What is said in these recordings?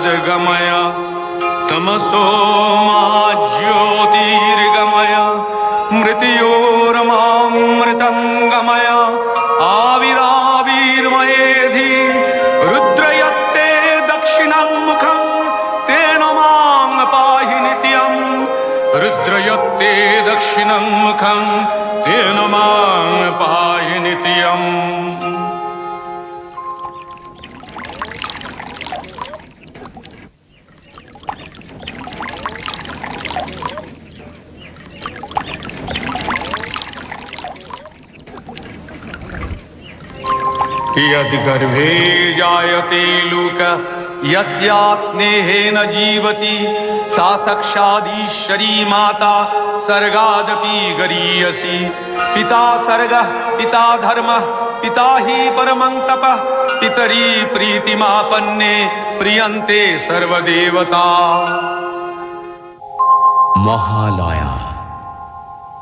ज्योतिर्गमय तमसो मा ज्योतिर्गमय मृत्योर्मामृतंगमय आविराविर्मयेधि रुद्रयत्ते दक्षिणं मुखं तेन मां पाहि नित्यं रुद्रयत्ते दक्षिणं मुखं तेन मां पाहि नित्यम्। यदि गर्भे जायते लोक यस्या स्नेहेन जीवति सा साक्षादीश्वरी माता सर्गादपि गरीयसी। पिता सर्गः पिता धर्मः पिता हि परमं तपः पितरी प्रीतिमापन्ने प्रियन्ते सर्वदेवता। মহালয়া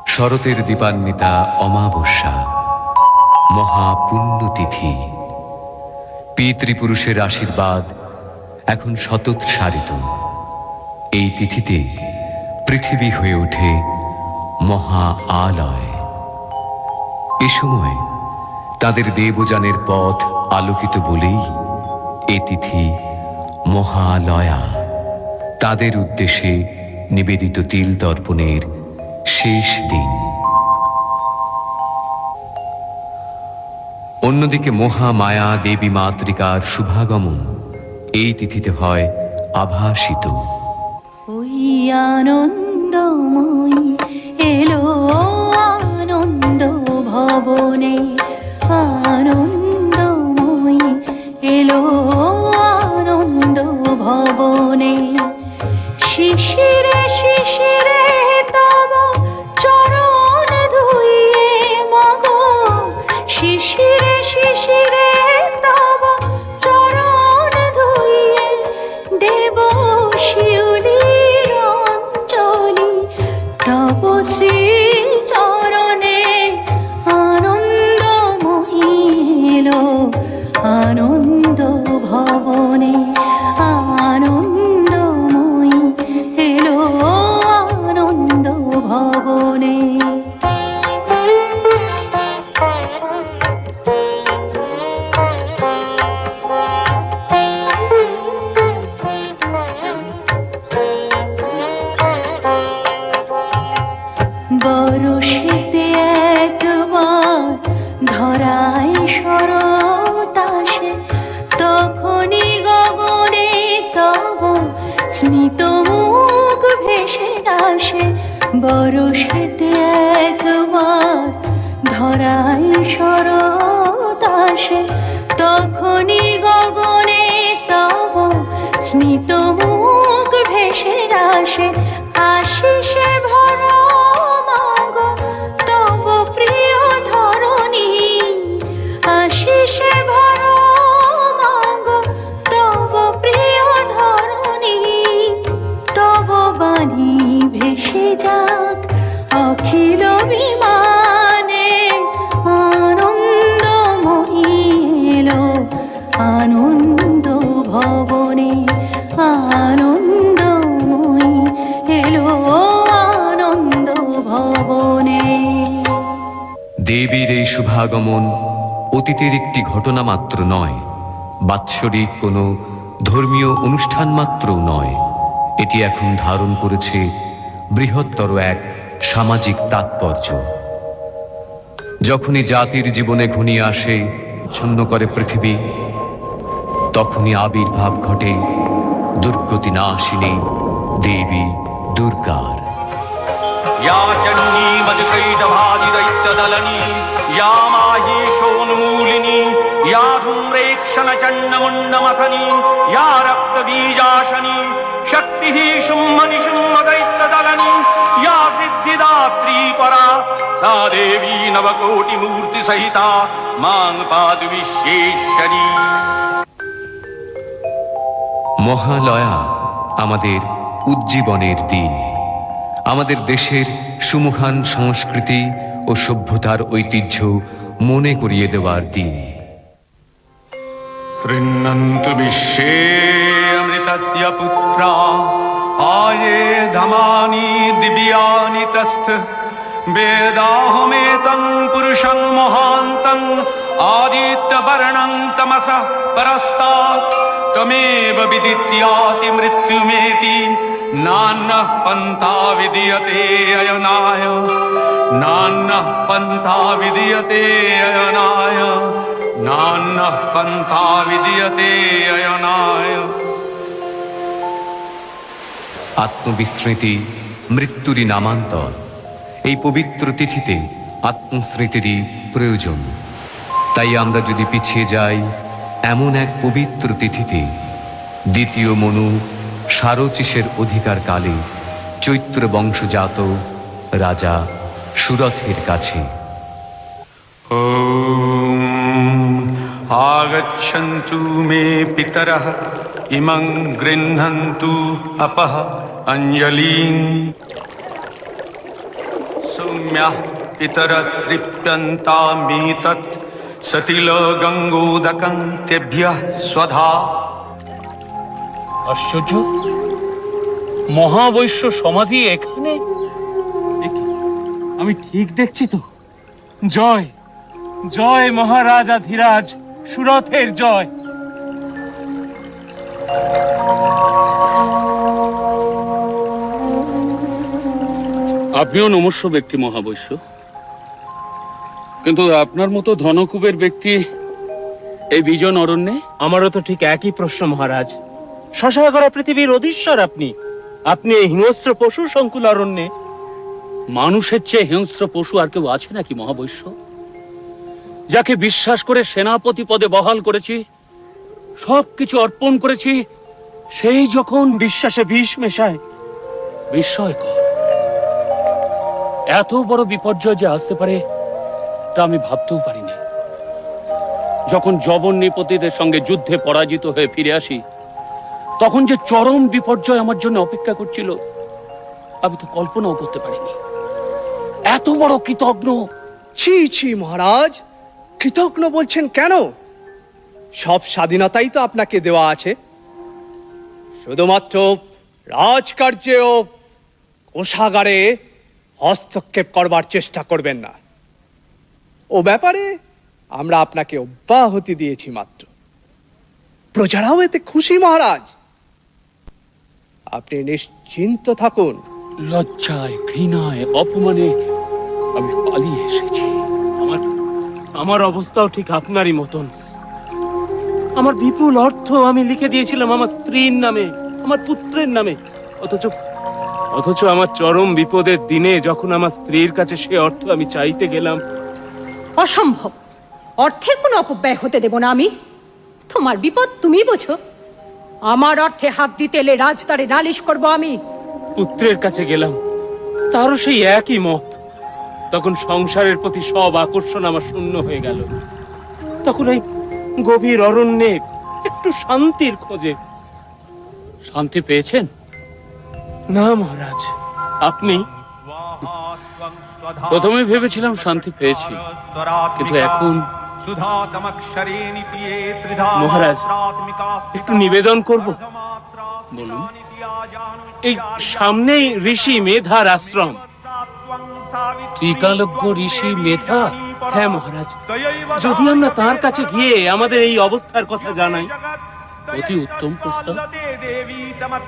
শরতের দীপান্বিতা অমাবস্যা, মহাপুণ্যতিথি। পিতৃপুরুষের আশীর্বাদ এখন শতোৎসারিত। এই তিথিতে পৃথিবী হয়ে ওঠে মহা আলয়। এ সময় তাদের দেবযানের পথ আলোকিত বলেই এ তিথি মহালয়া। তাদের উদ্দেশ্যে নিবেদিত তিল তর্পণের শেষ দিন। অন্যদিকে মহামায়া দেবী মাতৃকার শুভাগমন এই তিথিতে হয় আভাসিত। ওই আনন্দময়ী এলো আনন্দ ভবনে, আনন্দময়ী এলো আনন্দ ভবনে। শিশিরে শিশিরে তব চরণ ধুইয়ে মাগো, শিশিরে শিশিরে তব চরণ ধুইয়ে দেব শিউলির অঞ্জলি। তব শ্রী চরণে আনন্দময়ী এলো আনন্দ ভবনে, আনন্দময়ী এলো আনন্দ ভবনে। বরষেতে একবার ধরায় শরৎ আসে, তখনই গগনে তব স্মিত মুখ ভেসে আসে। বরষেতে একবার ধরায় শরৎ আসে, তখনই গগনে তব স্মিত মুখ ভেসে আসে। আশিসে ভরা মাগো তব প্রিয় ধরণী, আশিসে ভরা মাগো তব প্রিয় ধরণী। তব বাণী ভেসে যাক অখিল বিমানে, আনন্দময়ী এলো আনন্দ ভবনে, আনন্দময়ী এলো আনন্দ ভবনে। দেবীর এই শুভাগমন অতীতের একটি ঘটনা মাত্র নয়, বাৎসরিক কোনো ধর্মীয় অনুষ্ঠান মাত্রও নয়। এটি এখন ধারণ করেছে বৃহত্তর এক সামাজিক তাৎপর্য। যখনই জাতির জীবনে ঘনিয়ে আসে ছন্ন করে পৃথিবী, তখনই আবির্ভাব ঘটে দুর্গতি নাশিনী দেবী দুর্গার। या चण्डी मजकैटभादि दैत्यदलनी, या माहेशोन्मूलिनी, या धूम्रेक्षणचण्डमुण्डमथनी, या रक्तबीजाशनी, शक्तिः शुम्भनिशुम्भ दैत्यदलनी, या सिद्धिदात्री परा, सा देवी नवकोटिमूर्तिसहिता मां पातु विश्वेश्वरी। মহালয়া আমাদের উজ্জীবনের দিন, আমাদের দেশের সুমহান সংস্কৃতি ও সভ্যতার ঐতিহ্য মনে করিয়ে দেওয়ার দিন। शृण्वन्तु विश्वे अमृतस्य पुत्रा आये धमानि दिव्यानि तस्थ वेदाहमेतं पुरुषं महान्तं आदित्यवर्णं तमसः परस्तात् त्वमेव विदित्याति मृत्युमेति नान्यः पन्था विद्यते अयनाय नान्यः पन्था विद्यते अयनाय नान्यः पन्था विद्यते अयनाय। আত্মবিস্মৃতি মৃত্যুরই নামান্তর। এই পবিত্র তিথিতে আত্মস্মৃতিরই প্রয়োজন। তাই আমরা যদি পিছিয়ে যাই এমন এক পবিত্র তিথিতে, দ্বিতীয় মনু সারচিসের অধিকার কালে চৈত্র বংশজাত রাজা সুরথের কাছে। आगच्छन्तु मे पितरः इमं गृह्णन्तु अपः अंजलिं सौम्यः पितरस्तृप्यन्तामेतत् सतिलगङ्गोदकं तेभ्यः स्वधा। আশ্চর্য, মহাবৈশ্য সমাধি এখানে? আমি ঠিক দেখছি তো? জয় জয় মহারাজা ধীরাজ, সুরথের জয়। আপনিও নমস্য ব্যক্তি মহাবৈশ্য, কিন্তু আপনার মতো ধনকুবের ব্যক্তি এই বিজন অরণ্যে? আমারও তো ঠিক একই প্রশ্ন মহারাজ। শশাগরা পৃথিবীর অধীশ্বর আপনি, আপনি এই হিংস্র পশু সংকুল অরণ্যে। মানুষের চেয়ে হিংস্র পশু আর কেউ আছে নাকি মহাবৈশ্য? যাকে বিশ্বাস করে সেনাপতি পদে বহাল করেছি, সবকিছু অর্পণ করেছি, সেই যখন বিশ্বাসে বিষ মেশায়। বিস্ময়কর, এত বড় বিপর্যয় যে আসতে পারে তা আমি ভাবতেও পারিনি। যখন জবন্নিপতিদের সঙ্গে যুদ্ধে পরাজিত হয়ে ফিরে আসি, তখন যে চরম বিপর্যয় আমার জন্য অপেক্ষা করছিল আমি তো কল্পনাও করতে পারিনি। এত বড় কৃতজ্ঞ। ছি ছি মহারাজ, কৃতজ্ঞ বলছেন কেন? সব স্বাধীনতাই তো আপনাকে দেওয়া আছে। শুধুমাত্র রাজকার্যে ও কোষাগারে হস্তক্ষেপ করবার চেষ্টা করবেন না। ও ব্যাপারে আমরা আপনাকে অব্যাহতি দিয়েছি মাত্র। প্রজারাও এতে খুশি মহারাজ, আপনি নিশ্চিন্ত থাকুন। লজ্জায়, ঘৃণায়, অপমানে আমি পালিয়ে এসেছি। আমার অবস্থাও ঠিক আপনারই মতন। আমার বিপুল অর্থ আমি লিখে দিয়েছিলাম আমার স্ত্রীর নামে, আমার পুত্রের নামে। অথচ আমার চরম বিপদের দিনে যখন আমার স্ত্রীর কাছে সে অর্থ আমি চাইতে গেলাম, অসম্ভব। অর্থের কোনো অপব্যয় হতে দেব না আমি। তোমার বিপদ তুমি বোঝো। আমার অর্থে হাত দিতে এলে রাজদারে নালিশ করব আমি। পুত্রের কাছে গেলাম, তারও সেই একই মত। তখন সংসারের প্রতি সব আকর্ষণ আমার শূন্য হয়ে গেল। তখন এই গভীর অরণ্যে একটু শান্তির খোঁজে। শান্তি পেয়েছেন? না মহারাজ, আপনি? প্রথমে ভেবেছিলাম শান্তি পেয়েছি, কিন্তু এখন মহারাজ, একটু নিবেদন করব। বলুন। এই সামনেই ঋষি মেধার আশ্রম। ত্রিকালজ্ঞ ঋষি মেধা? হ্যাঁ মহারাজ, যদি আমরা তার কাছে গিয়ে আমাদের এই অবস্থার কথা জানাই। অতি উত্তম প্রস্তাব।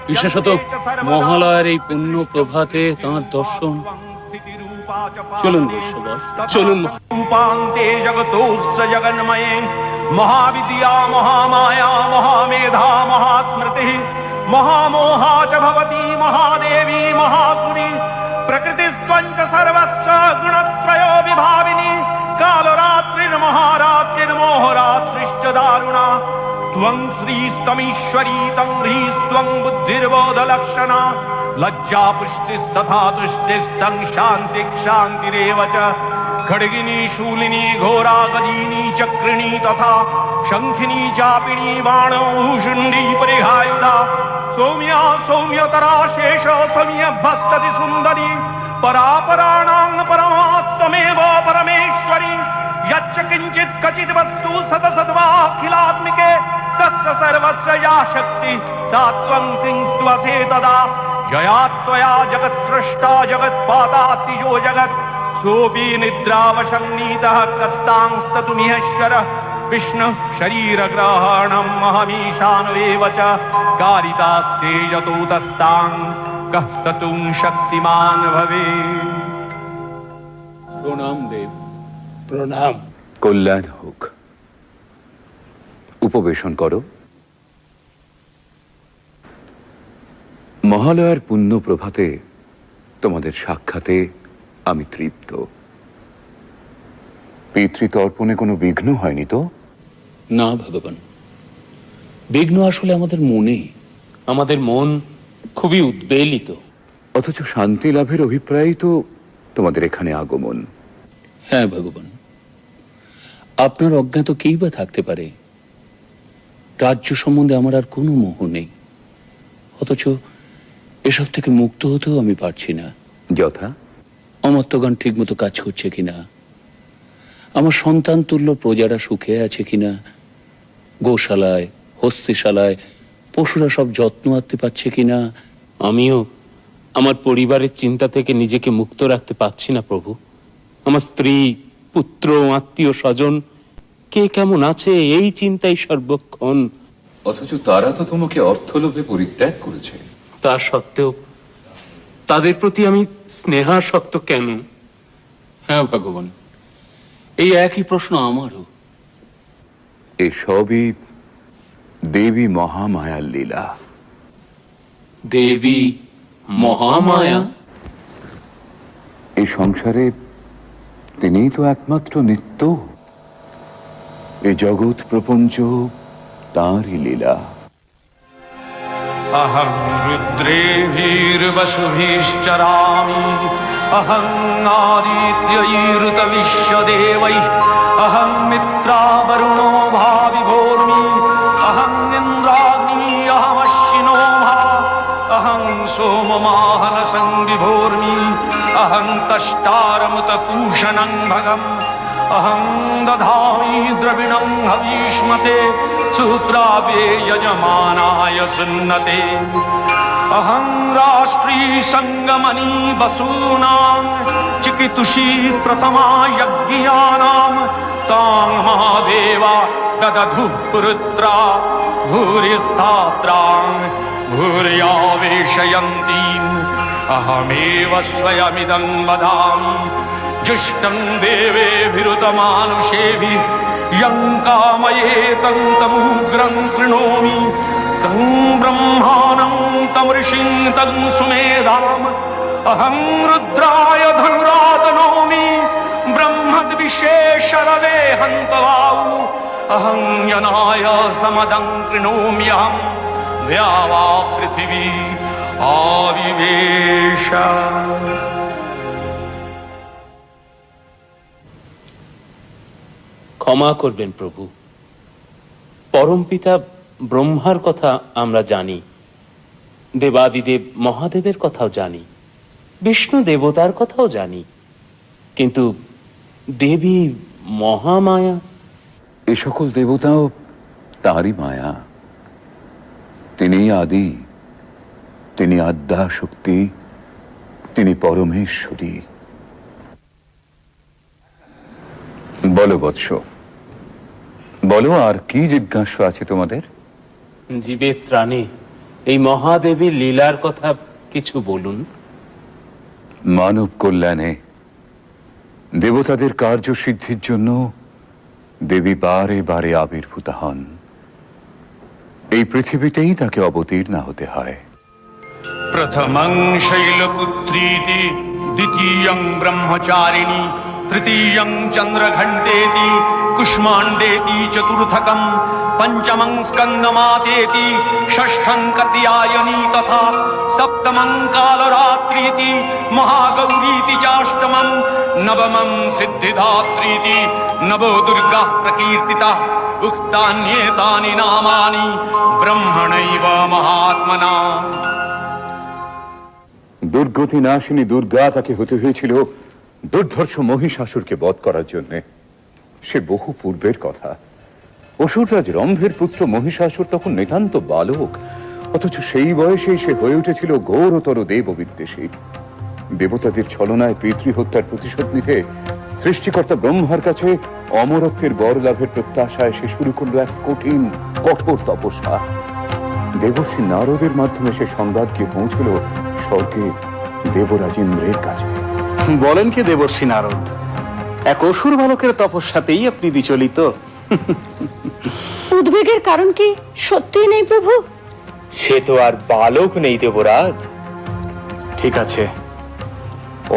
বিশেষত মহালয়ার এই পুণ্য প্রভাতে তাঁর দর্শন। চলুন বৈশ্যবর, চলুন। रूपान्ते जगतोऽस्य जगन्मये महाविद्या महामाया महामेधा महास्मृतिः महामोहा च भवती महादेवी महासुरी प्रकृतिस्त्वं च सर्वस्य गुणत्रयो विभाविनी कालरात्रिर्महारात्रिर्मोहरात्रिश्च दारुणा त्वं श्रीस्तमीश्वरी तं ह्रीस्त्वं बुद्धिर्बोधलक्षणा लज्जा पुष्टिस्तथा तुष्टिस्तं शान्तिरेव च खड्गिनी शूलिनी घोरा गदिनी चक्रिणी तथा शंखिनी चापिणी बाणभूषुण्डी परिहायुधा सौम्या सौम्यतरा शेष सौम्य भक्तति सुंदरी परापराणां परमात्मेव परमेश्वरी यच्च किंचित् क्वचित् वस्तु सतसद्वाखिलात्मिके तस्य सर्वस्य या शक्ति सा त्वं किंस्त्वसे तदा जया त्वया जगत्सृष्टा जगत्पादातिजो जगत् सोऽपि निद्रावशं नीतः कस्तांस्ततुमिहेश्वरः विष्णु शरीरग्रहणं महमीशानुरेव च कारितास्ते यतो तस्तां कः स्तुं शक्तिमान भवे। প্রণাম দেব। প্রণাম। কল্যাণ হোক। উপবেশন করো। মহালয়ার পুণ্য প্রভাতে তোমাদের সাক্ষাতে আমি তৃপ্ত। পিতৃতর্পণে কোনো বিঘ্ন হয়নি তো? না ভগবান, বিঘ্ন আসলে আমাদের মনে। আমাদের মন খুবই উদ্বেলিত। অথচ শান্তি লাভের অভিপ্রায়ই তো তোমাদের এখানে আগমন। হ্যাঁ ভগবান, আপনার অজ্ঞাত কেই বা থাকতে পারে। রাজ্য সম্বন্ধে আমার আর কোনো মোহ নেই, অথচ এসব থেকে মুক্ত হতেও আমি পারছি না। যথা অমর্ত্যগণ ঠিক মতো কাজ করছে কিনা, আমার সন্তান তুল্য প্রজারা সুখে আছে কিনা, গোশালায় হস্তিশালায় পশুরা সব যত্ন আত্তে পাচ্ছে কিনা। আমিও আমার পরিবারের চিন্তা থেকে নিজেকে মুক্ত রাখতে পারছি না প্রভু। আমার স্ত্রী, পুত্র, আত্মীয় স্বজন কে কেমন আছে এই চিন্তাই সর্বক্ষণ। অথচ তারা তো তোমাকে অর্থলোভে পরিত্যাগ করেছে। তা সত্ত্বেও তাদের প্রতি আমি স্নেহাসক্ত কেন? হ্যাঁ ভগবান, এই একই প্রশ্ন আমারও। এই সবই দেবী মহামায়ার লীলা। দেবী মহামায়া? এই সংসারে তিনিই তো একমাত্র নিত্য। এই জগৎ প্রপঞ্চ তাঁরই লীলা। अहं रुद्रेभिर्वसुभिश्चरामि अहं आदित्यैरुतविश्वदेवैः अहं मित्रावरुणो भाविभोर्मि अहं इन्द्राग्नी अहमश्विनो भा अहं सोममाहनसं विभोर्मि अहं तष्टारमुतपूषणं भगम् अहं दधामि द्रविणं हवीष्मते सुप्राप्ये यजमानाय सुन्नते अहं राष्ट्री संगमनी वसूनां चिकितुषी प्रथमा यज्ञानां तां महादेवा ददधुः पुरुत्रा भूरिस्थात्रां भूर्यावेशयन्तीम् अहमेव स्वयमिदं वदामि जुष्टं देवेभिरुतमानुषेभिः यं कामयेतं तमुग्रं कृणोमि तं ब्रह्माणं तं ऋषिं तं सुमेधाम् अहं रुद्राय धनुरातनोमि ब्रह्मद्विशेषरवे हन्तवाउ अहं यनाय समदं कृणोम्यहं द्यावा पृथिवी आविवेश। ক্ষমা করবেন প্রভু। পরমপিতা ব্রহ্মার কথা আমরা জানি, দেবাদিদেব মহাদেবের কথাও জানি, বিষ্ণু দেবতার কথাও জানি, কিন্তু দেবী মহামায়া? এ সকল দেবতাও তারই মায়া। তিনি আদি, তিনি আদ্যা শক্তি, তিনি পরমেশ্বরী। বলো বৎস, বলো আর কি জিজ্ঞাসা আছে তোমাদের? জীবের ত্রাণে এই মহাদেবীর লীলার কথা কিছু বলুন। মানব কল্যাণে দেবতাদের কার্যসিদ্ধির জন্য দেবী বারে বারে আবির্ভূত হন। এই পৃথিবীতেই তাকে অবতীর্ণা হতে হয়। प्रथमं शैलपुत्रीति द्वितीयं ब्रह्मचारिणी तृतीयं चन्द्रघण्टेति कुष्माण्डेति चतुर्थकं पंचमं स्कन्दमातेति षष्ठं कत्यायनी तथा सप्तमं कालरात्रीति महागौरीति चाष्टमं नवमं सिद्धिदात्रीति नवो दुर्गाः प्रकीर्तिताः उक्तान्येतानि नामानि ब्रह्मणैव महात्मना। দুর্গতি নাশিনী দুর্গা তাকে হতে হয়েছিল দুর্ধর্ষ মহিষাসুরকে বধ করার জন্য। সে বহু পূর্বের কথা। অসুররাজ রম্ভের পুত্র মহিষাসুর তখন নিতান্ত বালক, অথচ সেই বয়সেই সে হয়ে উঠেছিল ঘোরতর দেব বিদ্বেষী। দেবতাদের ছলনায় পিতৃহত্যার প্রতিশোধ নিতে সৃষ্টিকর্তা ব্রহ্মার কাছে অমরত্বের বর লাভের প্রত্যাশায় সে শুরু করলো এক কঠিন কঠোর তপস্যা। দেবর্ষি নারদের মাধ্যমে সে সংবাদ গিয়ে পৌঁছল স্বর্গে দেবরাজ ইন্দ্রের কাছে। বলেন কি দেবর্ষি নারদ, এক অসুর বালকের তপস্যাতেই আপনি বিচলিত? উদ্বেগের কারণ কি সত্যিই নেই প্রভু? সে তো আর বালক নেই দেবরাজ। ঠিক আছে,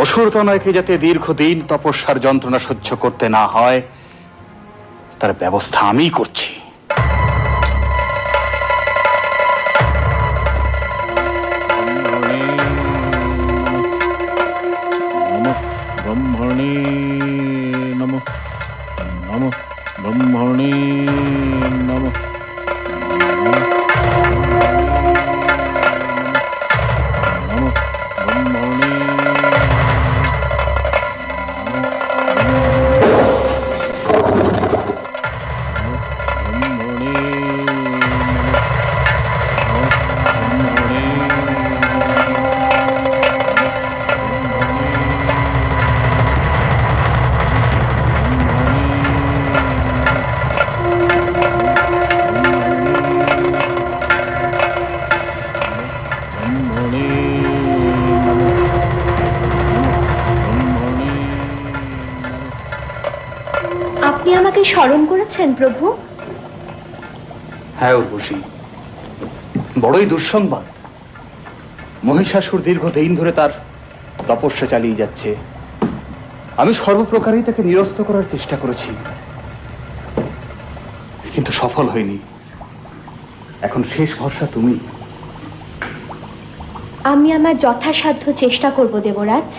অসুর তনয়কে যাতে দীর্ঘদিন তপস্যার যন্ত্রণা সহ্য করতে না হয় তার ব্যবস্থা আমিই করছি। ব্রহ্মণে নমঃ, নমঃ ব্রহ্মণে নমঃ। আপনি আমাকে স্মরণ করেছেন প্রভু? হ্যাঁ উর্বশী, বড়ই দুঃসংবাদ। মহিষাসুর দীর্ঘদিন ধরে তার তপস্যা চালিয়ে যাচ্ছে। আমি সর্বপ্রকারেই তাকে নিরস্ত করার চেষ্টা করেছি, কিন্তু সফল হয়নি। এখন শেষ ভরসা তুমি। আমি আমার যথাসাধ্য চেষ্টা করব দেবরাজ।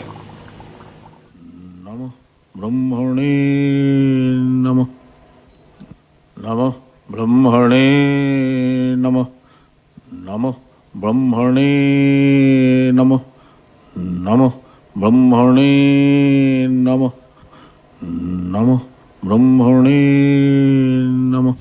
নমঃ ব্রহ্মণে নমঃ, নমঃ ব্রহ্মণে নমঃ, নমঃ ব্রহ্মণে নমঃ, নমঃ ব্রহ্মণে নমঃ, নমঃ ব্রহ্মণে নমঃ।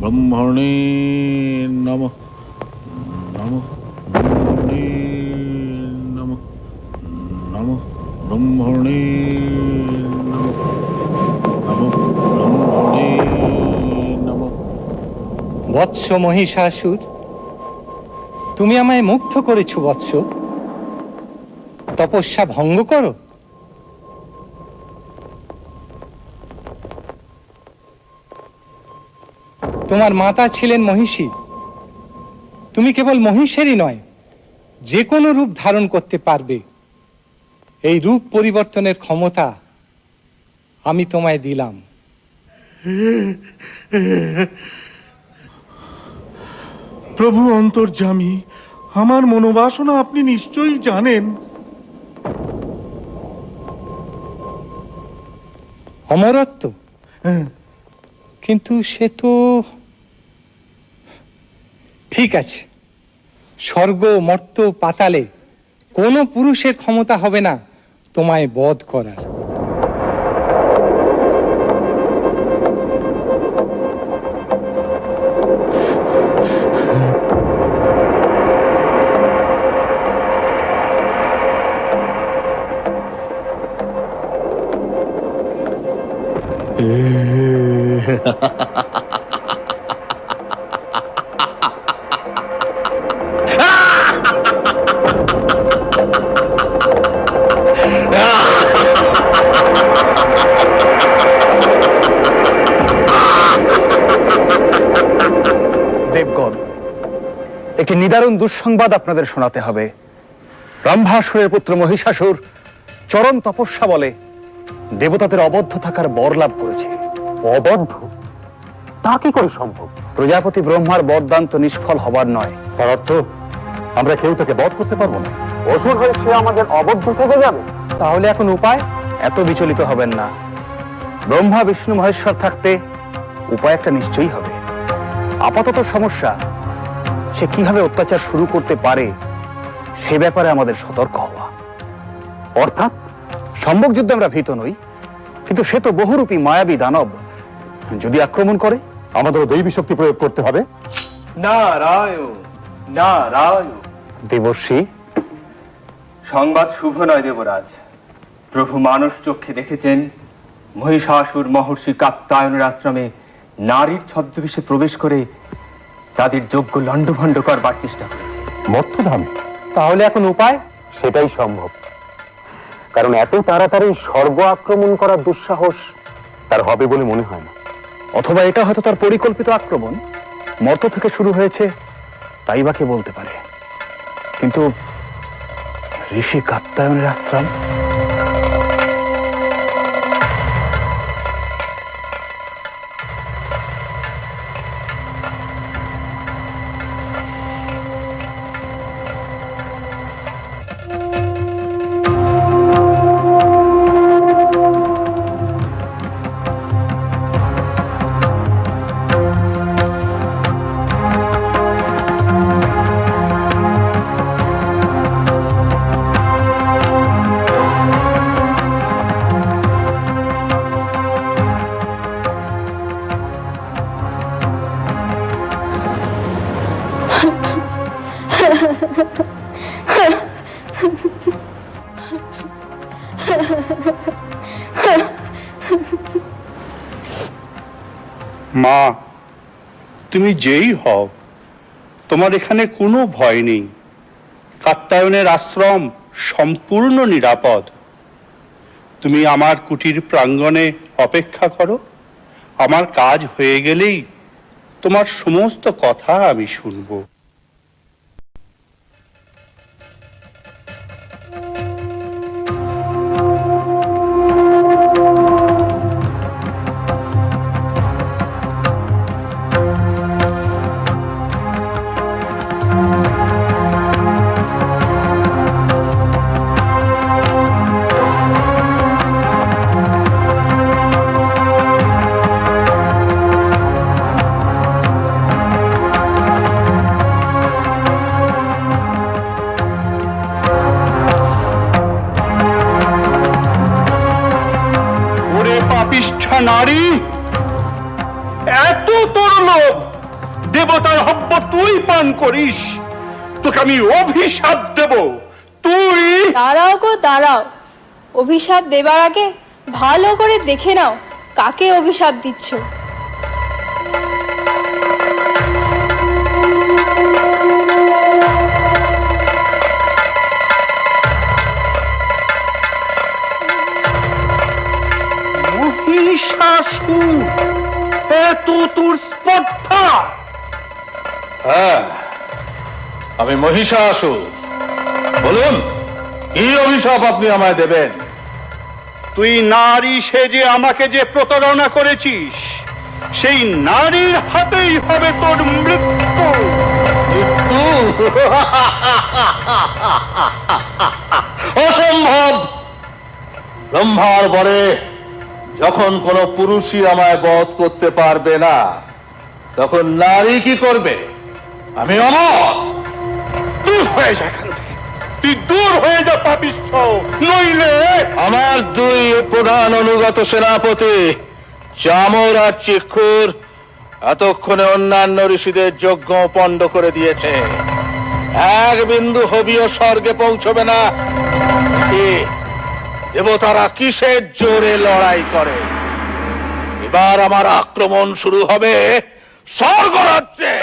নমঃ ব্রহ্মণে নমঃ, নমঃ ব্রহ্মণে নমঃ, নমঃ ব্রহ্মণে নমঃ, নমঃ ব্রহ্মণে নমঃ। বৎস মহিষাসুর, তুমি আমায় মুগ্ধ করেছ বৎস। তপস্যা ভঙ্গ করো। তোমার মাতা ছিলেন মহিষী। তুমি কেবল মহিষেরই নয়, যে কোনো রূপ ধারণ করতে পারবে। এই রূপ পরিবর্তনের ক্ষমতা আমি তোমায় দিলাম। প্রভু অন্তর্যামী, আমার মনোবাসনা আপনি নিশ্চয়ই জানেন। অমরত্ব? কিন্তু সে তো ঠিক আছে। স্বর্গ, মর্ত্য, পাতালে কোনো পুরুষের ক্ষমতা হবে না তোমায় বধ করার। দেবগণ, একটি নিদারুণ দুঃসংবাদ আপনাদের শোনাতে হবে। ব্রহ্মাসুরের পুত্র মহিষাসুর চরম তপস্যা বলে দেবতাদের অবদ্ধ থাকার বর লাভ করেছে। অবদ্ধ? তা কি করে সম্ভব? প্রজাপতি ব্রহ্মার বরদান তো নিষ্ফল হবার নয়। তার অর্থ আমরা কেউ তাকে বধ করতে পারবো না। অসুর হয়ে সে আমাদের অবদ্ধ থেকে যাবে। তাহলে এখন উপায়? এত বিচলিত হবেন না। ব্রহ্মা বিষ্ণু মহেশ্বর থাকতে উপায় একটা নিশ্চয়ই হবে। আপাতত সমস্যা সে কিভাবে অত্যাচার শুরু করতে পারে সে ব্যাপারে আমাদের সতর্ক হওয়া। অর্থাৎ সম্মুখ যুদ্ধে আমরা ভীত নই, কিন্তু সে তো বহুরূপী মায়াবী দানব। যদি আক্রমণ করে আমাদেরও দৈবী শক্তি প্রয়োগ করতে হবে। নারায়ণ নারায়ণ। দেবর্ষি, সংবাদ শুভ নয় দেবরাজ। প্রভু মানস চক্ষে দেখেছেন মহিষাসুর মহর্ষি কাত্যায়নের আশ্রমে নারীর ছদ্মবেশে প্রবেশ করে তাদের যোগ্য লণ্ডভণ্ড করবার চেষ্টা করেছে। মর্তধামে? তাহলে এখন উপায়? সেটাই সম্ভব, কারণ এত তাড়াতাড়ি স্বর্গ আক্রমণ করার দুঃসাহস তার হবে বলে মনে হয় না। অথবা এটা হয়তো তার পরিকল্পিত আক্রমণ, মর্ত থেকে শুরু হয়েছে, তাই বা কে বলতে পারে। কিন্তু ঋষি কাত্যায়নের আশ্রম, মা, তুমি যেই হও, তোমার এখানে কোনো ভয় নেই। কাত্যায়নের আশ্রম সম্পূর্ণ নিরাপদ। তুমি আমার কুটির প্রাঙ্গণে অপেক্ষা করো। আমার কাজ হয়ে গেলেই তোমার সমস্ত কথা আমি শুনবো। নারী, এত তোর লোভ, দেবতার হব্য তুই পান করিস, তোকে আমি অভিশাপ দেব। তুই দাঁড়াও গো দাঁড়াও, অভিশাপ দেবার আগে ভালো করে দেখে নাও কাকে অভিশাপ দিচ্ছ। মহিষাসুর, এত তোর স্পর্ধা? হ্যাঁ, আমি মহিষাসুর। বলুন, কি অভিশাপ আপনি আমায় দেবেন? তুই নারী সেজে আমাকে যে প্রতারণা করেছিস, সেই নারীর হাতেই হবে তোর মৃত্যু। মৃত্যু? অসম্ভব! ব্রহ্মার বরে যখন কোন পুরুষই আমায় বধ করতে পারবে না, তখন নারী কি করবে? আমি অমর। দূর হয়ে যা এখান থেকে, তুই দূর হয়ে যা পাপিষ্ঠ, নইলে আমার দুই প্রধান অনুগত সেনাপতি চামর আর চিক্ষুর এতক্ষণে অন্যান্য ঋষিদের যজ্ঞ পণ্ড করে দিয়েছে। এক বিন্দু হবিও স্বর্গে পৌঁছবে না। দেবতারা কিসের জোরে লড়াই করে? এবার আমার আক্রমণ শুরু হবে স্বর্গরাজ্যে।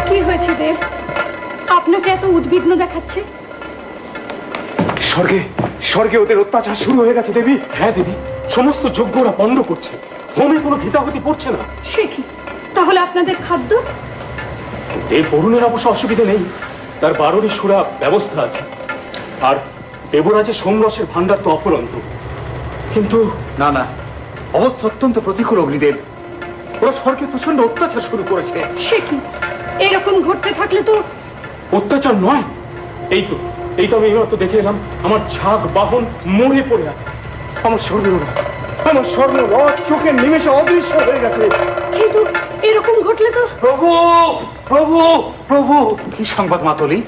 কি হয়েছে দেব? আপনাকে এত উদ্বিগ্ন দেখাচ্ছে। স্বর্গে স্বর্গে ওদের অত্যাচার শুরু হয়ে গেছে দেবী। হ্যাঁ দেবী, সমস্ত যজ্ঞ ওরা পণ্ড করছে, হোমে কোনো ঘৃতাহুতি পড়ছে না। সে কি? তাহলে আপনাদের খাদ্য? দেব বরুণের অবশ্য অসুবিধা নেই, তার 12টি সুরা ব্যবস্থা আছে। আর দেবরাজের সোমরসের ভান্ডার তো অপরন্ত। কিন্তু না না, অবস্থা অত্যন্ত প্রতিকূল অগ্নিদেব। ওরা স্বর্গে প্রচন্ড অত্যাচার শুরু করেছে। সে কি? এরকম ঘটতে থাকলে তো অত্যাচার নয়, এই তো আমি এইমাত্র দেখে এলাম, আমার ছাগ বাহন মরে পড়ে আছে। আমার স্বর্ণ রথ চোখের নিমেষে অদৃশ্য হয়ে গেছে। কিন্তু এরকম ঘটলে তো। প্রভু প্রভু প্রভু, কি সংবাদ মাতলি?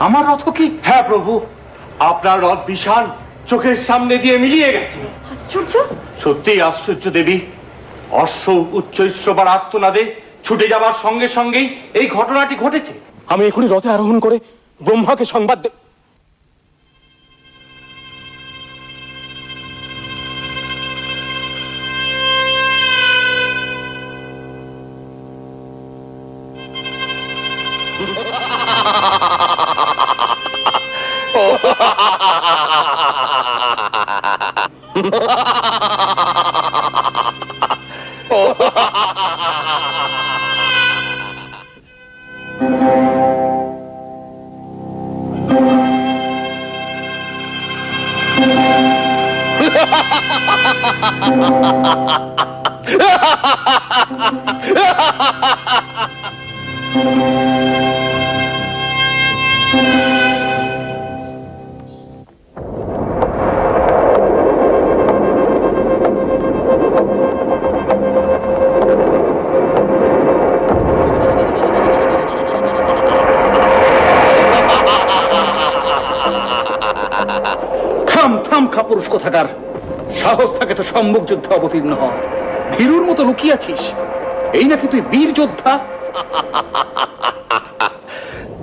আমার রথ কি? হ্যাঁ প্রভু, আপনার রথ বিশাল চোখের সামনে দিয়ে মিলিয়ে গেছে। আশ্চর্য! সত্যিই আশ্চর্য দেবী। অশ্ব উচ্চ শ্রবার আর্তনাদে ছুটে যাবার সঙ্গে সঙ্গেই এই ঘটনাটি ঘটেছে। আমি এখনই রথে আরোহণ করে ব্রহ্মাকে সংবাদ থাম খাপুরুষ কোথাকার, সাহস থাকে তো সম্মুখ যুদ্ধে অবতীর্ণ হ। ভীরুর মতো লুকিয়েছিস, এই নাকি তুই বীর যোদ্ধা?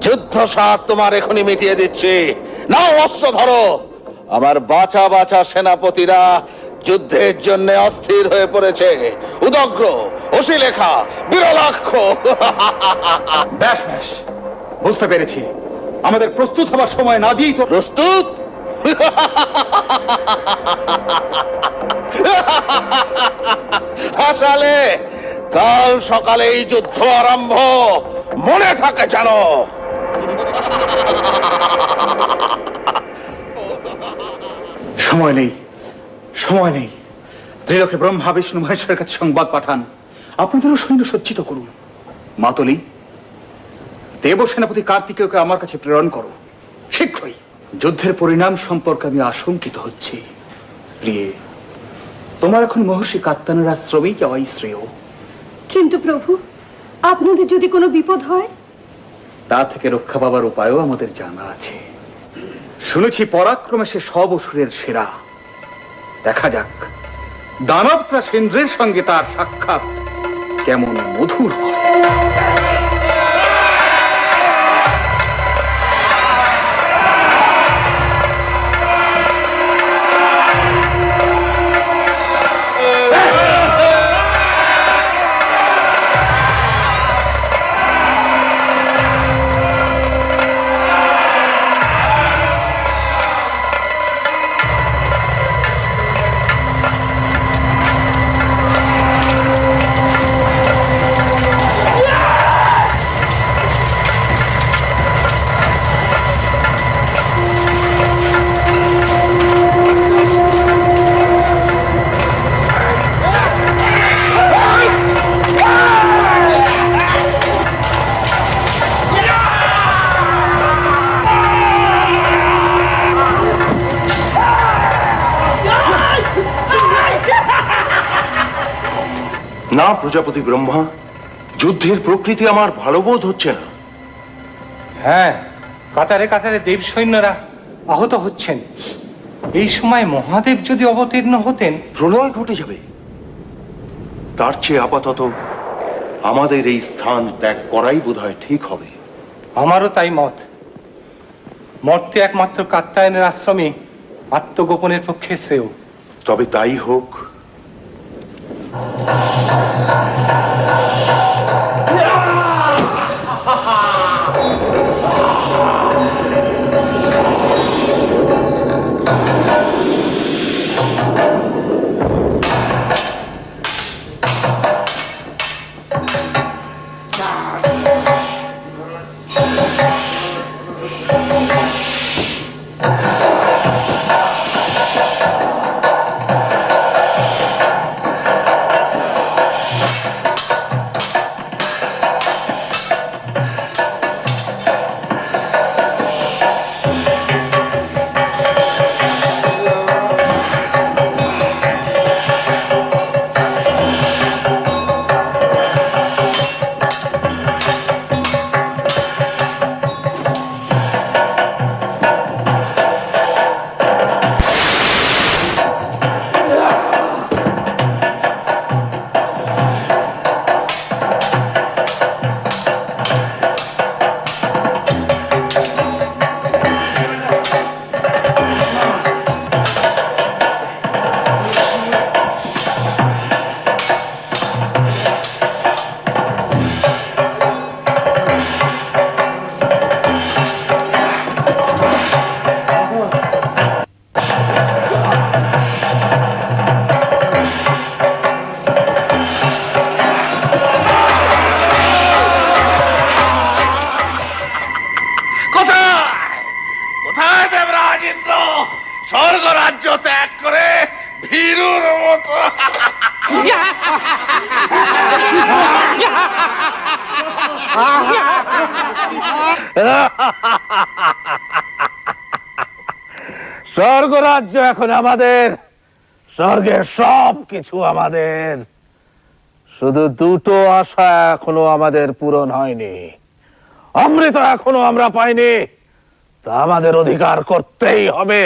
যুদ্ধ স্বাদ তোমার এখনই মিটিয়ে দিচ্ছি। নাও অস্ত্র ধরো। আমার বাছা বাছা সেনাপতিরা যুদ্ধের জন্য অস্থির হয়ে পড়েছে। উদগ্র, অশিলেখা, বিরলাক্ষ। ব্যাস ব্যাস, বুঝতে পেরেছি। আমাদের প্রস্তুত হবার সময় না দিয়েই তো। প্রস্তুত? হাসালে, কাল সকালে এই যুদ্ধ আরম্ভ, মনে থাকে জানো। সময় নেই, সময় নেই। ত্রিলোকে ব্রহ্মা বিষ্ণু মহেশ্বরের কাছে সংবাদ পাঠান, আপনাদেরও সৈন্য সজ্জিত করুন। মাতলি, দেব সেনাপতি কার্তিকেয়কে আমার কাছে প্রেরণ করো শীঘ্রই। যুদ্ধের পরিণাম সম্পর্কে আমি আশঙ্কিত হচ্ছি। প্রিয়ে, তোমার এখন মহর্ষি কাত্তায়নের আশ্রমেই যাওয়াই শ্রেয়। কিন্তু প্রভু, আপনাদের যদি কোনো বিপদ হয়? তা থেকে রক্ষা পাবার উপায়ও আমাদের জানা আছে। শুনেছি পরাক্রমে সে সব অসুরের সেরা। দেখা যাক দানবত্রা সেন্দ্রের সঙ্গে তার সাক্ষাৎ কেমন মধুর হয়। না প্রজাপতি ব্রহ্মা, যুদ্ধের প্রকৃতি আমার ভালো বোধ হচ্ছে না। হ্যাঁ, কাতারে কাতারে দেব সৈন্যরা আহত হচ্ছেন। এই সময় মহাদেব যদি অবতীর্ণ হতেন, প্রলয় ঘটে যাবে। তার চেয়ে আপাতত আমাদের এই স্থান ত্যাগ করাই বোধহয় ঠিক হবে। আমারও তাই মত। মর্তে একমাত্র কাত্যায়নের আশ্রমে আত্মগোপনের পক্ষে শ্রেয়। তবে তাই হোক। স্বর্গ রাজ্য ত্যাগ করে ভীরুর মতো স্বর্গ রাজ্য এখন আমাদের, স্বর্গের সব কিছু আমাদের। শুধু দুটো আশা এখনো আমাদের পূরণ হয়নি। অমৃত এখনো আমরা পাইনি, তা আমাদের অধিকার করতেই হবে।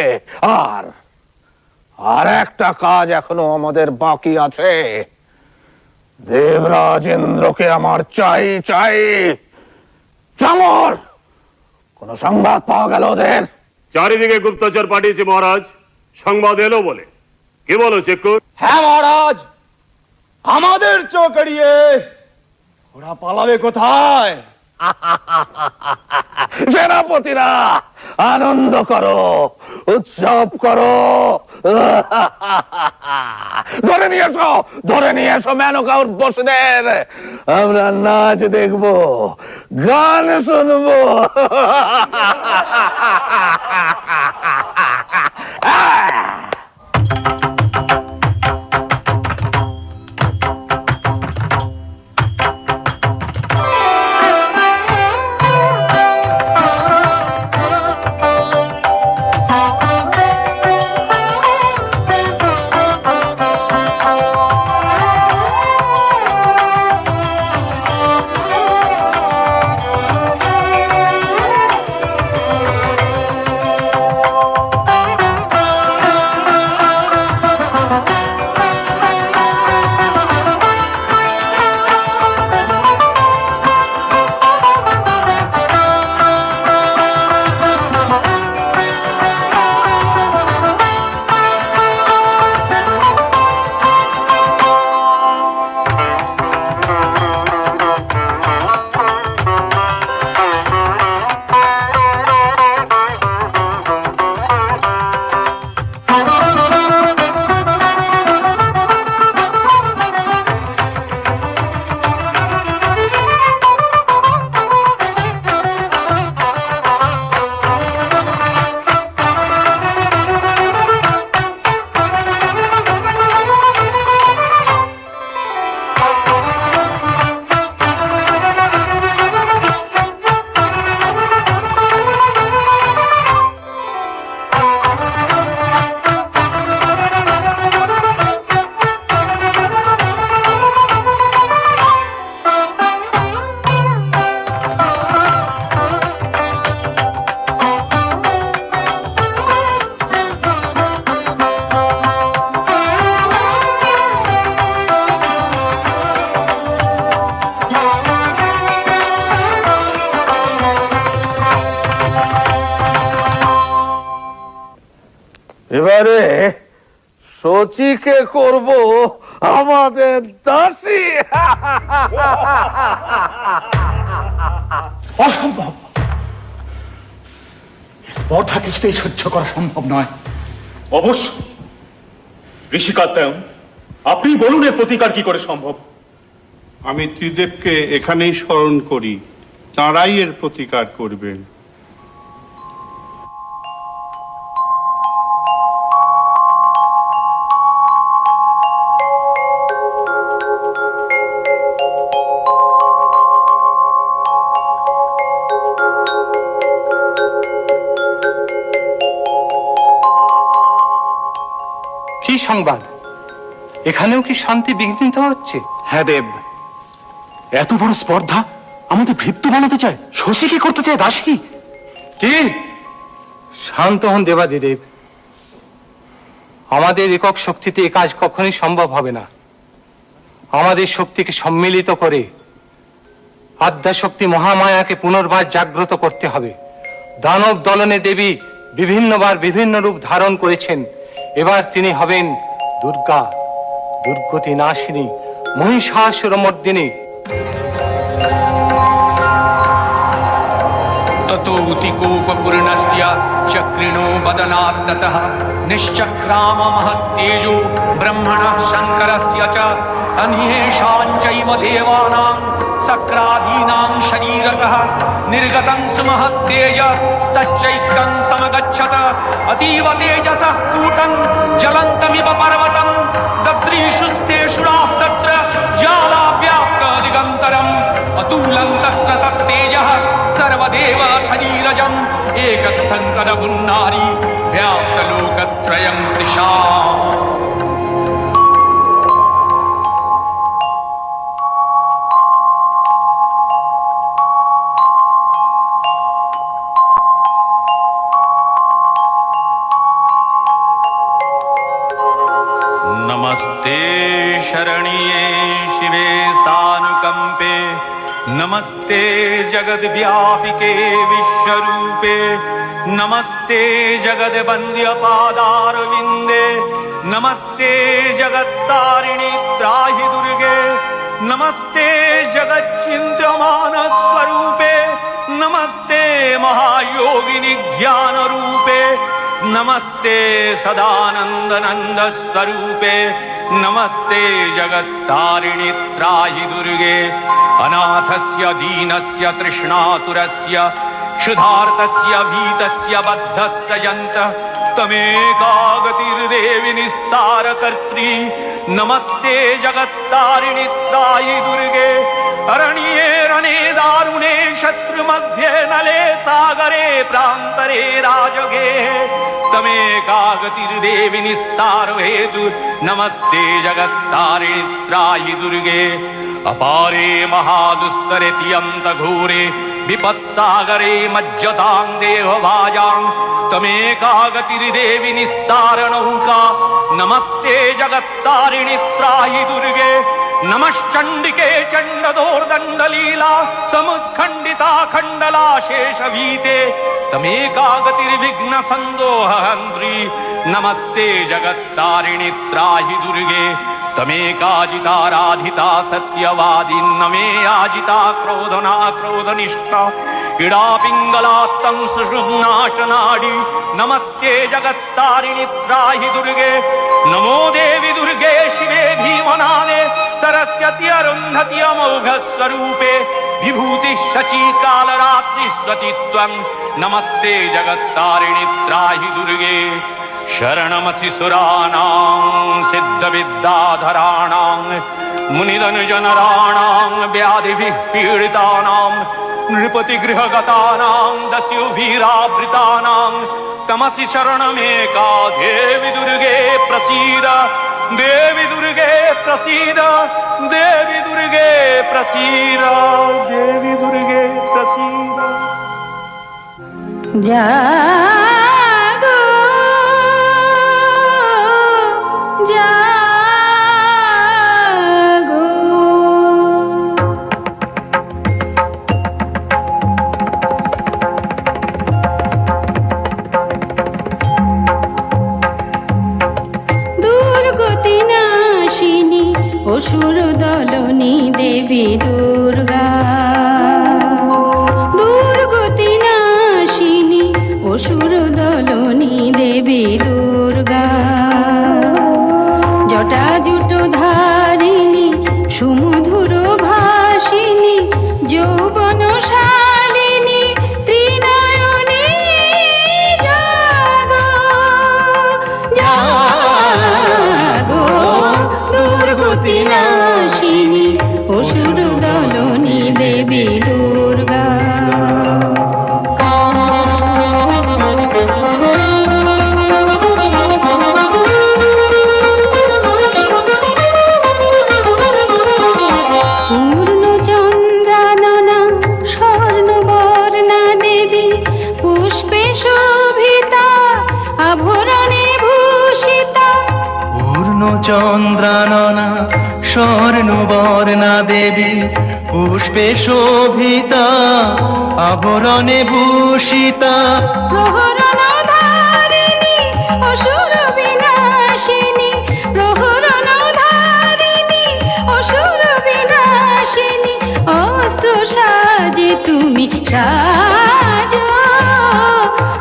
আর একটা কাজ এখনো আমাদের বাকি আছে। দেবরাজ ইন্দ্রকে আমার চাই চাই। চামর, কোন সংবাদ পাওয়া গেল ওদের? চারিদিকে গুপ্তচর পাঠিয়েছে মহারাজ, সংবাদ এলো বলে। কি বলো চেক্কুর? হ্যাঁ মহারাজ, আমাদের চোখ এড়িয়ে ওরা পালাবে কোথায়? সেনাপতিরা আনন্দ করো, উৎসব করো। ধরে নিয়ে এসো মেনকা উর্বশীদের। আমরা নাচ দেখবো, গান শুনবো। এবারে শচীকে করব আমাদের দাসী। অসম্ভব, স্পর্ধা কিছুতেই সহ্য করা সম্ভব নয়। অবশ্য ঋষি কাত্যায়ন, আপনি বলুন এর প্রতিকার কি করে সম্ভব? আমি ত্রিদেবকে এখানেই স্মরণ করি, তাঁরাই এর প্রতিকার করবেন। কি সংবাদ? এখানেও কি শান্তি বিঘ্নিত হচ্ছে? হ্যাঁ দেব, এত বড় স্পর্ধা আমাদের ভৃত্য বানাতে চায়, শশীকে করতে চায় দাসী। কি? শান্ত হন দেবাদিদেব। আমাদের একক শক্তিতে এ কাজ কখনোই সম্ভব হবে না। আমাদের শক্তিকে সম্মিলিত করে আদ্যাশক্তি মহামায়াকে পুনর্বার জাগ্রত করতে হবে। দানব দলনে দেবী বিভিন্নবার বিভিন্ন রূপ ধারণ করেছেন। এবার তিনি হবেন দুর্গা, দুর্গতি নাশিনী, মহিষাসুরমর্দিনী। ततोऽतिकोपपूर्णस्य चक्रिणो वदनात्ततः निश्चक्राम महत्तेजो ब्रह्मणः शङ्करस्य च अन्येषां चैव देवानां सक्रादीनां शरीरतः निर्गतं सुमहत्तेजस्तच्चैकं समगच्छत अतीव तेजसः कूटं ज्वलन्तमिव पर्वतं दद्रीषुस्तेषुरास्तत्र ज्वालाव्याप्त दिगन्तरम् अतुलं तत्र तत्तेजः सर्वदेव शरीरजम् एकस्थं तदगुन्नारी व्याप्तलोकत्रयं दिशाम्। नमस्ते शरण्ये शिवे सानुकंपे, नमस्ते जगद्व्यापिके विश्वरूपे, नमस्ते जगद्वन्द्य पादारविन्दे, नमस्ते जगत्तारिणि त्राहि दुर्गे, नमस्ते जगच्चिन्त्यमान स्वरूपे, नमस्ते महायोगिनि ज्ञान रूपे, नमस्ते सदानंद नंद स्वरूपे, नमस्ते जगत्तारिणि त्राहि दुर्गे, अनाथस्य दीनस्य तृष्णातुरस्य क्षुधार्तस्य भीतस्य बद्धस्य यन्तः तमेका गतिर्देवि निस्तारकर्त्री, नमस्ते जगत्तारिणि त्राहि दुर्गे, अरण्ये रणे दारुणे शत्रुमध्ये नले सागरे प्रान्तरे राजगे तमेका गतिर्देवि निस्तार हेतु, नमस्ते जगत्तारिणि त्राहि दुर्गे, अपारे महादुस्तरे तियन्त घोरे विपत्सागरे मज्जतां देहभाजां तमेका गतिर्देवि निस्तार नौका, नमस्ते जगत्तारिणि त्राहि दुर्गे, नमश्चंडिके चंडदोर्दंडलीला समुत्खंडिता खंडला शेषभीते तमेका गतिर्विघ्न संदोहंत्री, नमस्ते जगत्तारिणि त्राहि दुर्गे, तमेकाजिताराधिता सत्यवादी नमे आजिता क्रोधना क्रोधनिष्ठा क्रीडा पिंगलात्तं सुषुम्नाशनाडी, नमस्ते जगत्तारिणि त्राहि दुर्गे, नमो देवी दुर्गे शिवे भीमनादे सरस्वती अरुन्धति अमोघ स्वरूपे, विभूति शची कालरात्रि स्वतित्वं, नमस्ते जगत्तारिणि त्राहि दुर्गे, शरणमसि सुराणां सिद्धविद्याधराणां मुनिधनजनराणां व्याधिभिः पीडितानां नृपतिगृहगतानां दस्युभिरावृतानां तमसि शरणमेका देवी दुर्गे प्रसीद, देवी दुर्गे प्रसीद, देवी दुर्गे प्रसीद, देवी दुर्गे प्रसीद। जागो जागो অসুর দলনী দেবী দুর্গা, দুর্গতি নাশিনী অসুর দলনী দেবী দুর্গা, জটাজুট ধারিণী সুমধুর ভাসিনী যৌবন শালিনী ত্রিনয়নী জাগো জাগো, দুর্গতি নাশিনী অসুর দলনী দেবী দুর্গা। পূর্ণচন্দ্রাননা স্বর্ণবর্ণা দেবী পুষ্পে শোভিতা আভরণে ভূষিতা, পূর্ণচন্দ্রাননা স্বর্ণবর্ণা দেবী পুষ্পে শোভিতা আভরণে ভূষিতা, প্রহরণ ধারিণী অসুর বিনাশিনী, প্রহরণ ধারিণী অসুর বিনাশিনী, অস্ত্র সাজে তুমি সাজো,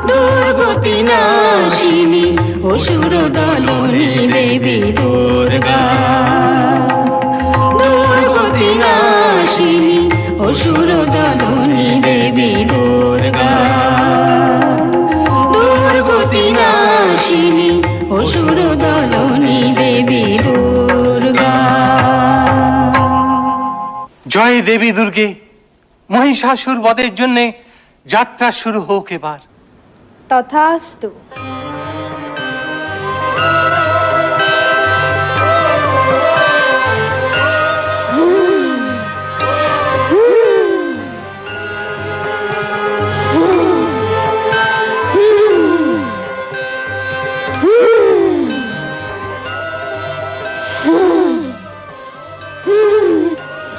দুর্গতি নাশিনী অসুর দলনী দেবী দুর্গা, দুর্গতি নাশিনী অসুর দলনী দেবী দুর্গা, দুর্গতি নাশিনী অসুর দলনী দেবী দুর্গা। জয় দেবী দুর্গে, মহিষাসুর বধের জন্য যাত্রা শুরু হোক এবার। তথাস্তু।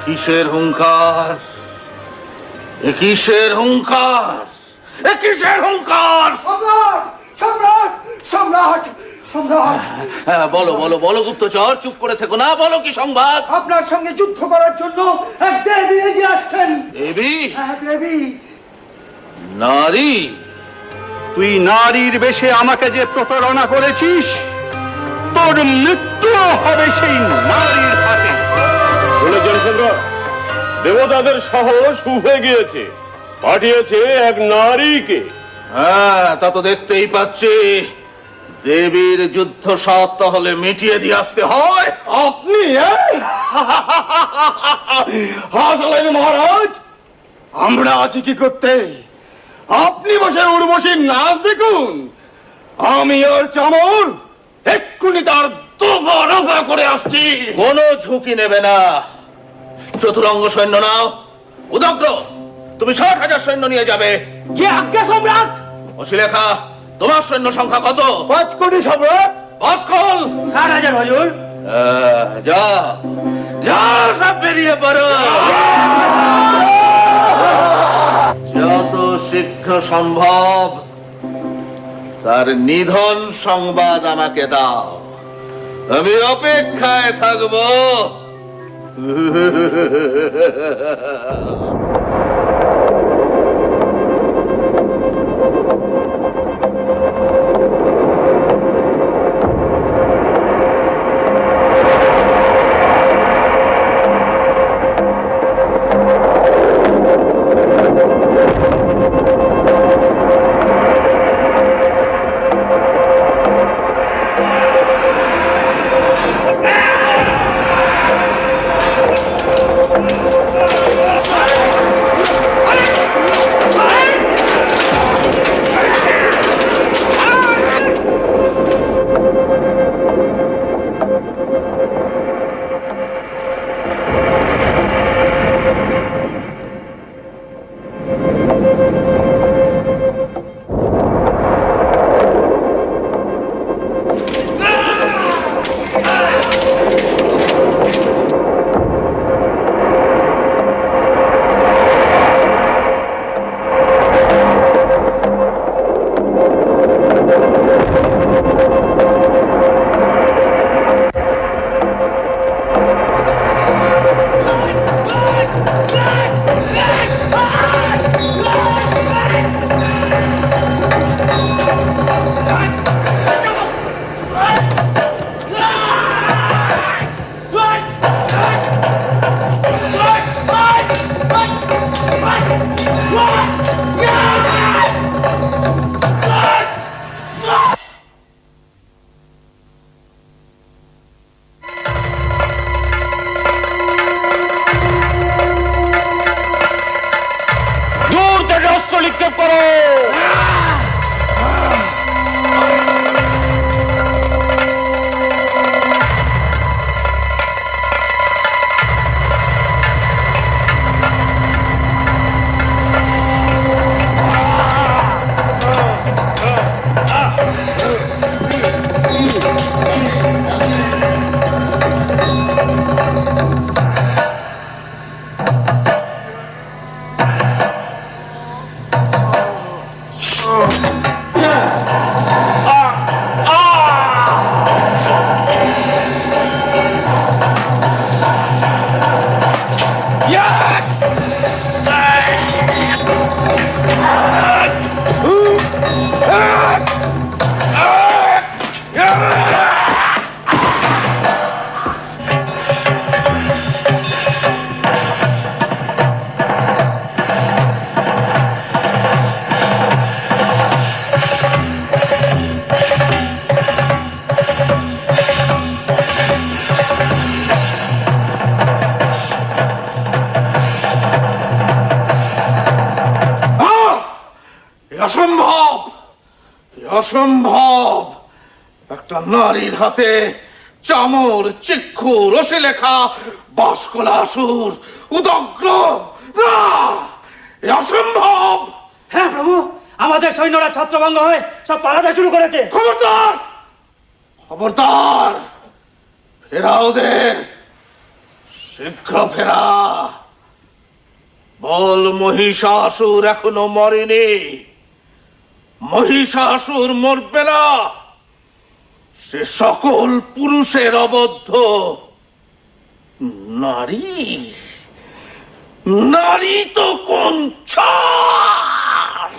কিসের হুঙ্কার, এ কিসের হুঙ্কার, এ কিসের হুঙ্কার? সম্রাট সম্রাট সম্রাট সম্রাট, হ্যাঁ, বলো বলো বলো গুপ্তচর, চুপ করে থেকো না, বলো কি সংবাদ? আপনার সঙ্গে যুদ্ধ করার জন্য এক দেবী এগিয়ে আসছেন। দেবী? হ্যাঁ, দেবী। নারী? তুই নারীর বেশে আমাকে যে প্রতারণা করেছিস, তোর মৃত্যু হবে সেই নারীর হাতে। শুনেছেন সম্রাট, দেবতাদের সাহস উঠে গিয়েছে, পাঠিয়েছে এক নারীকে। হ্যাঁ, তা তো দেখতেই পাচ্ছি। দেবীর যুদ্ধ সাত তাহলে মিটিয়ে দিয়ে আসতে হয়। আপনি হাসালেন মহারাজ, আমরা আছি কি করতে? আপনি বসে উর্বশীর নাচ দেখুন, আমি ওর চামর এক্ষুনি তার দুবার করে আসছি। কোনো ঝুঁকি নেবে না, চতুরঙ্গ সৈন্য নাও। উদগ্র, তুমি ৬০,০০০ সৈন্য নিয়ে যাবে। যে আজ্ঞা সম্রাট। অশিলেখা, তোমার সৈন্য সংখ্যা কত? ৫ কোটি সম্রাট। বাসকল ৬০,০০০ হুজুর। যা যা, সব বেরিয়ে পড়ো। যত শীঘ্র সম্ভব তার নিধন সংবাদ আমাকে দাও, আমি অপেক্ষায় থাকবো। অসম্ভব। একটা নারীর হাতে চামর, চিক্ষু, রশি লেখা বাসকলাসুর উদগ্র, না, এ অসম্ভব। হ্যাঁ প্রভু, আমাদের সৈন্যরা ছত্রভঙ্গ হয়ে সব পালাতে শুরু করেছে। খবরদার, খবরদার, ফেরা ওদের, শীঘ্র ফেরা। বল মহিষাসুর এখনো মরেনি, মহিষাসুর মরবে না, সে সকল পুরুষের অবদ্ধ। নারী, নারী তো কোন ছাড়।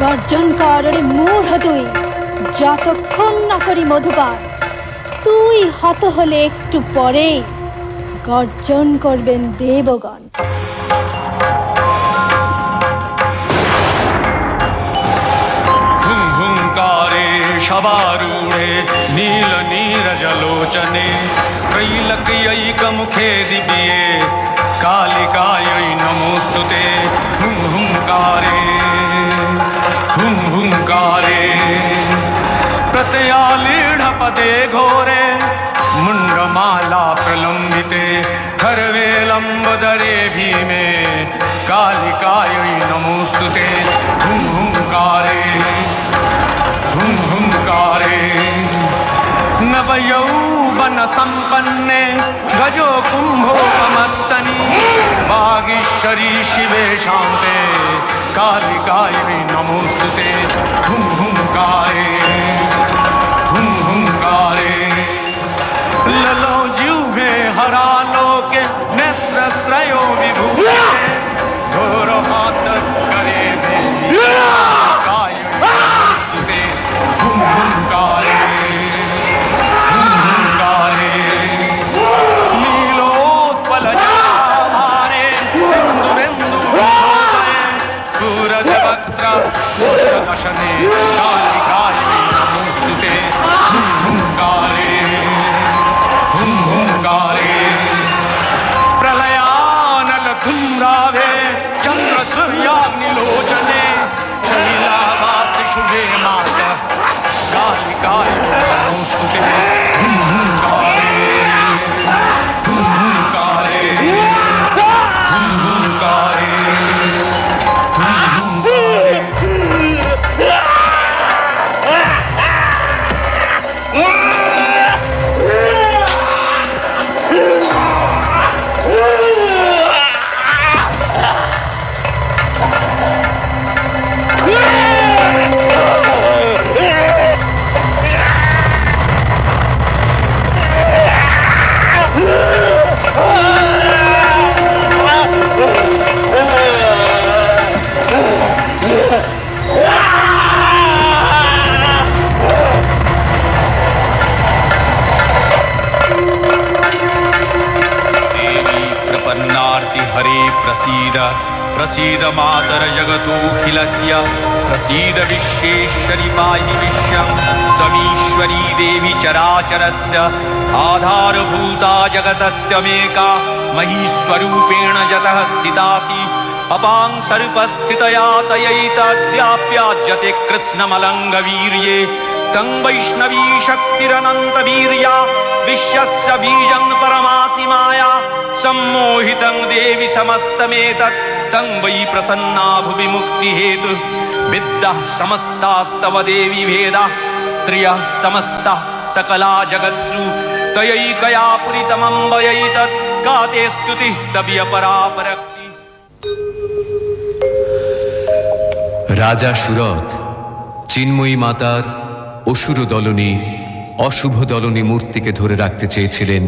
গর্জন কর রে মূঢ় তুই, যতক্ষণ না করি মধুপান। তুই হত হলে একটু পরে গর্জন করবেন দেবগণ। हुंकारे शबारूढे नील नीरजलोचने त्रैलक्यैकमुखे दिव्ये कालिकायै नमोऽस्तुते। प्रलम्बिते हुं हुंकारे हुं हुंकारे प्रत्ययालीढपदे घोरे मुण्डमाला प्रलम्बिते खर्वे लम्बदरे भीमे कालिकायै नमोऽस्तुते हुं हुंकारे हुं हुंकारे नवयौवन संपन्ने गजो कुंभोपमस्तनी वागीश्वरी शिवे शान्ते कालिकायै नमोऽस्तुते हुं हुंकारे हुं हुंकारे ललो जिह्वे हरालोके नेत्रत्रयो विभूते घोरमासत्करे देवी कालिकायै नमोऽस्तुते हुं हुंकारे हुं हुंकारे नीलोत्पलजटाहारे सिन्दुरेन्दुभूतये पूरजवक्त्र मूर्धदशने कालिकायै नमोऽस्तुते हुं हुंकारे हुं हुंकारे प्रलयानल धूम्रावे चंद्र सूर्याग्निलोचने शैलावासि शुभे मास कालिकायै नमोऽस्तुते हुं हुंकारे हुं हुंकारे हुं हुंकारे हुं हुंकारे प्रपन्नार्ति हरे प्रसीद प्रसीद मातर जगतोऽखिलस्य प्रसीद विश्वेश्वरि पाहि विश्वं त्वमीश्वरी देवी चराचरस्य आधारभूता जगतस्त्वमेका महीस्वरूपेण जतः स्थितासि अपां सर्पस्थितया तयैतद्व्याप्याज्यते कृत्स्नमलङ्गवीर्ये तं वैष्णवी शक्तिरनन्तवीर्या विश्वस्य बीजं परमासि माया सम्मोहितं देवि समस्तमेतत् तं वै प्रसन्ना भुवि मुक्तिहेतु विद्याः समस्तास्तव देवी भेदाः स्त्रियः समस्ताः सकला जगत्सु त्वयैकया पुरितमम्बयैतत् का ते स्तुतिस्तव्य परापरक्ति। রাজা সুরথ চিন্ময়ী মাতার অসুর দলনী অশুভ দলনী মূর্তিকে ধরে রাখতে চেয়েছিলেন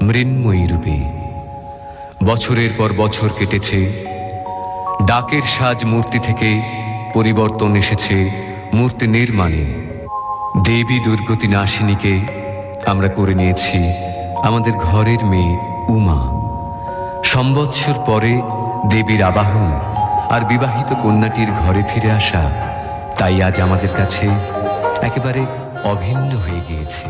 মৃন্ময়ী রূপে। বছরের পর বছর কেটেছে, ডাকের সাজ মূর্তি থেকে পরিবর্তন এসেছে মূর্তি নির্মাণে। দেবী দুর্গতি নাশিনীকে আমরা করে নিয়েছি আমাদের ঘরের মেয়ে উমা। সম্বৎসর পরে দেবীর আবাহন আর বিবাহিত কন্যাটির ঘরে ফিরে আসা তাই আজ আমাদের কাছে একেবারে অভিন্ন হয়ে গিয়েছে।